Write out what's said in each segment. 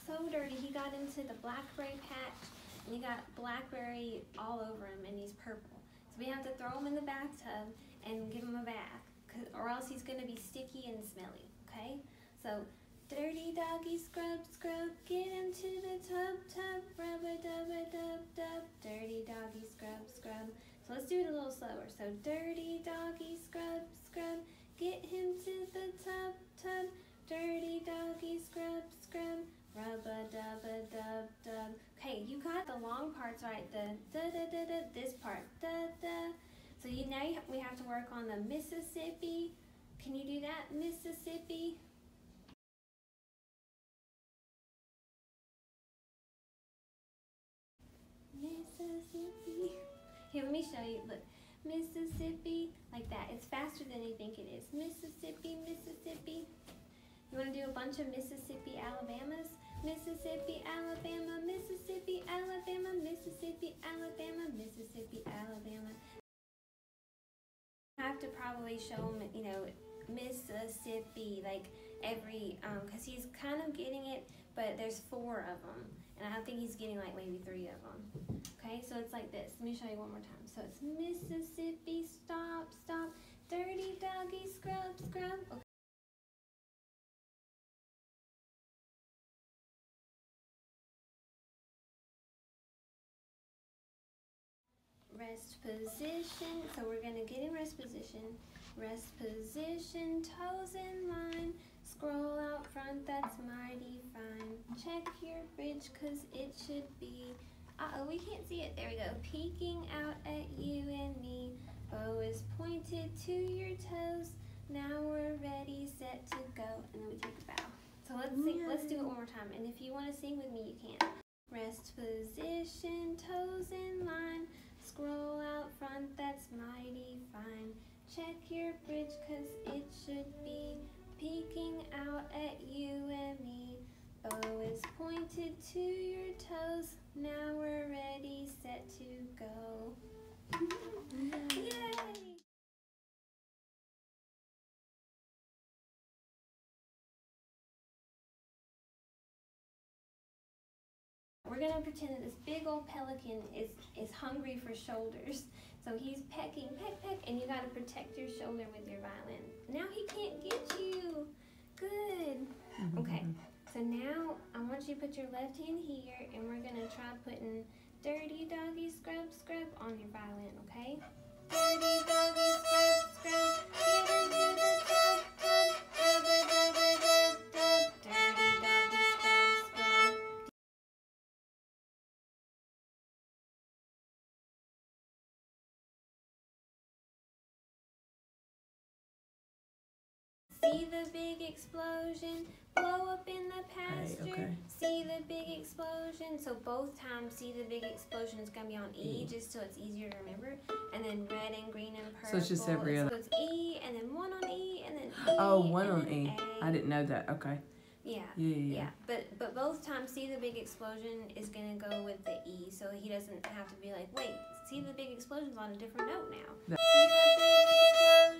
so dirty. He got into the blackberry patch, and he got blackberry all over him, and he's purple. So we have to throw him in the bathtub and give him a bath, or else he's going to be sticky and smelly, okay? So, dirty doggy scrub scrub, get into the tub tub, rub-a-dub-a-dub-dub, dirty doggy scrub scrub. So let's do it a little slower. So dirty doggy scrub scrub, get him to the tub tub, dirty doggy scrub scrub, rub-a-dub-a-dub-dub. Okay, you got the long parts right, the da-da-da-da, this part, da-da. So now we have to work on the Mississippi. Can you do that, Mississippi? Mississippi. Here, let me show you. Look, Mississippi, like that. It's faster than you think it is. Mississippi, Mississippi. You want to do a bunch of Mississippi, Alabamas? Mississippi, Alabama, Mississippi, Alabama, Mississippi, Alabama, Mississippi, Alabama. I have to probably show him, you know, Mississippi, like every, because he's kind of getting it, but there's 4 of them. And I think he's getting like maybe 3 of them. Okay, so it's like this. Let me show you one more time. So it's Mississippi, stop, stop, dirty doggy scrub, scrub. Okay. Rest position. So we're going to get in rest position. Rest position, toes in line. Scroll out front, that's mighty fine. Check your bridge, cause it should be, we can't see it, there we go. Peeking out at you and me. Bow is pointed to your toes. Now we're ready, set to go. And then we take a bow. So let's do it one more time. And if you want to sing with me, you can. Rest position, toes in line. Scroll out front, that's mighty fine. Check your bridge, cause it should be peeking out at you and me. Bow is pointed to your toes. Now we're ready, set to go. Yay! We're gonna pretend that this big old pelican is hungry for shoulders. So he's pecking, peck, peck, and you gotta protect your shoulder with your violin. Now he can't get you. Good. Okay, so now I want you to put your left hand here, and we're gonna try putting dirty doggy scrub scrub on your violin, okay? Dirty doggy scrub scrub, get into the tub tub, rub-a-dub-a-dub-dub, dirty doggy scrub scrub. See the big explosion, blow up in the pasture. Right, okay. See the big explosion. So both times, see the big explosion is gonna be on E, just so it's easier to remember. And then red and green and purple. So it's just every other. So it's E, and then 1 on E, and then E. Oh, 1 on E. I didn't know that. Okay. Yeah. Yeah. But both times, see the big explosion is gonna go with the E, so he doesn't have to be like, wait, see the big explosion's on a different note now. See the big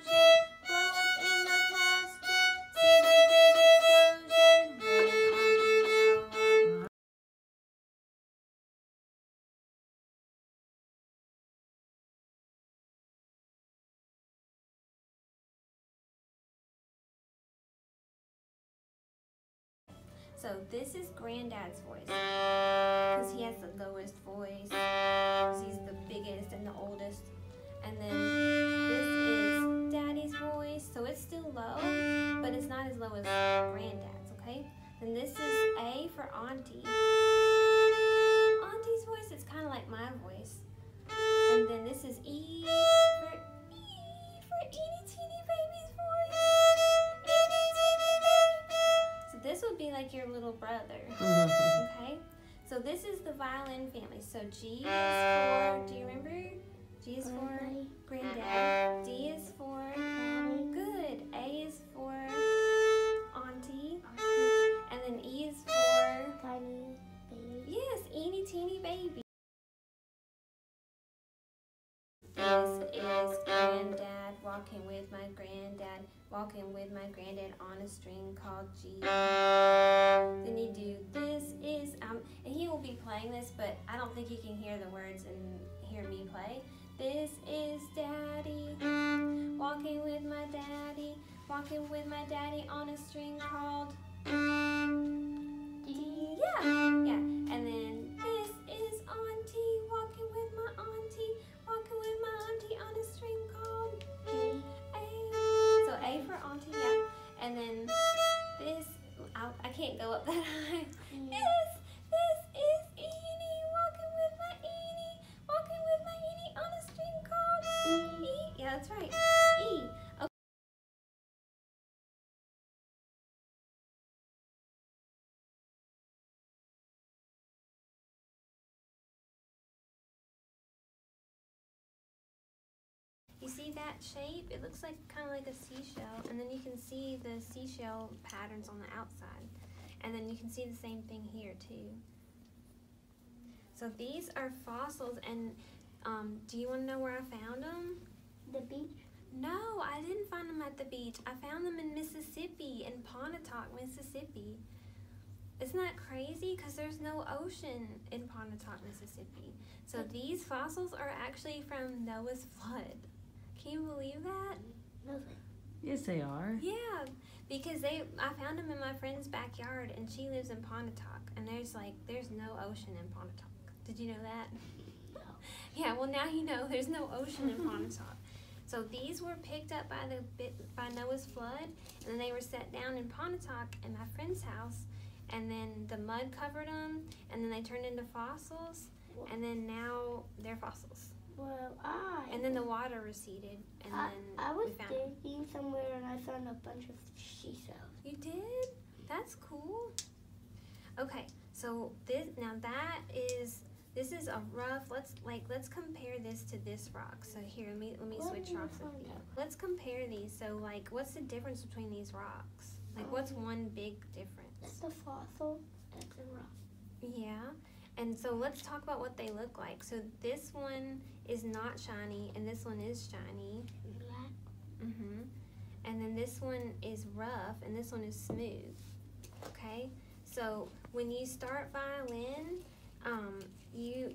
explosion, blow up in the pasture. See the big explosion, red and orange and yellow. So this is Granddad's voice, because he has the lowest voice, because he's the biggest and the oldest. And then this is Daddy's voice, so it's still low, but it's not as low as Granddad's, okay? Then this is A for Auntie. Auntie's voice, it's kind of like my voice. And then this is E for Eeny Teeny Baby's voice. Eeny Teeny Baby. So this would be like your little brother, okay? So this is the violin family. So G is for, do you remember? G is for Granddad. D is for good. A is for Auntie. And then E is for Tiny baby. yes, Eeny Teeny Baby. This is Granddad walking with my granddad, walking with my granddad on a string called G. Then you do this think you can hear the words and hear me play. This is Daddy, walking with my daddy, walking with my daddy on a string called D. Yeah, yeah. And then this is Auntie, walking with my auntie, walking with my auntie on a string called D. A. So A for auntie, yeah. And then this, I can't go up that high. This is Eenie, walking with my Eenie, walking with my Eenie on a string called E. Yeah, that's right. E. Okay. You see that shape? It looks like kind of like a seashell, and then you can see the seashell patterns on the outside, and then you can see the same thing here too. So these are fossils, and do you want to know where I found them? The beach? No, I didn't find them at the beach. I found them in Mississippi, in Pontotoc, Mississippi. Isn't that crazy? Because there's no ocean in Pontotoc, Mississippi. So these fossils are actually from Noah's flood. Can you believe that? No. Yes, they are. Yeah, because I found them in my friend's backyard, and she lives in Pontotoc, and there's no ocean in Pontotoc. Did you know that? No. Yeah, well now you know there's no ocean in Pontotoc. So these were picked up by Noah's flood, and then they were set down in Pontotoc in my friend's house, and then the mud covered them, and then they turned into fossils, and then now they're fossils. Well, And then the water receded, and then I was we found them. digging somewhere and I found a bunch of seashells. You did? That's cool. Okay, so this is a rough. Let's compare this to this rock. So here, let me switch rocks with you. Let's compare these. So like, what's the difference between these rocks? Like, what's one big difference? That's a fossil. That's a rock. Yeah. And so let's talk about what they look like. So this one is not shiny, and this one is shiny. Black. And then this one is rough, and this one is smooth. Okay. So when you start violin, you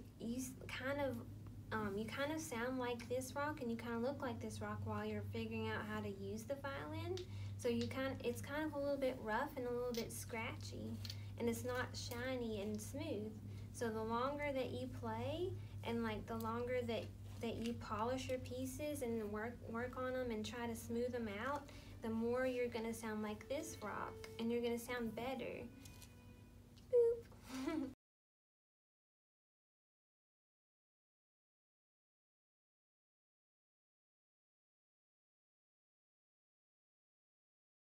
kind of sound like this rock, and you kind of look like this rock while you're figuring out how to use the violin. So it's kind of a little bit rough and a little bit scratchy, and it's not shiny and smooth. So the longer that you play, and like the longer that you polish your pieces and work on them and try to smooth them out, the more you're gonna sound like this rock, and you're gonna sound better. Boop.